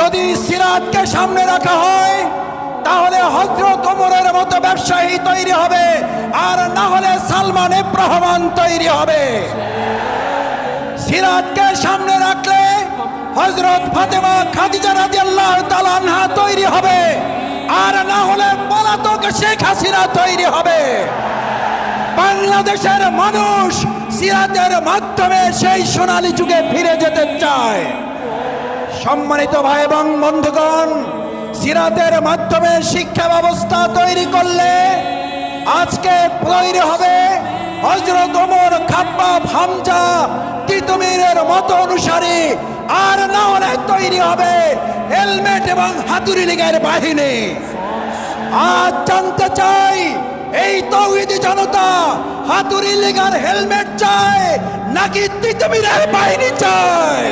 যদি সিরাতকে সামনে রাখা হয় তাহলে হযরত ওমরের মতো ব্যবসায়ী তৈরি হবে, আর না হলে সালমান ইবনে রহমান তৈরি হবে। সিরাতকে সামনে রাখলে হযরত ফাতেমা খাদিজা রাদিয়াল্লাহু তাআলা আনহা তৈরি হবে, আর না হলে পলাতক শেখ হাসিনা তৈরি হবে। বাংলাদেশের মানুষ সিরাতের মাধ্যমে সেই সোনালী যুগে ফিরে যেতে চায়। সম্মানিত ভাই এবং বন্ধুগণ, সিরাতের মাধ্যমে শিক্ষা ব্যবস্থা তৈরি করলে আজকে তৈরি হবে হযরত ওমর, খাব্বাব, হামজা, তিতুমীরের মতো অনুসারী, আর না হলে তৈরি হবে হেলমেট এবং হাতুড়ি লীগের বাহিনী। আজ জানতে চাই, এই তৌহিদি জনতা হাতুড়ি লীগের হেলমেট চায় নাকি তিতুমীরের বাহিনী চায়?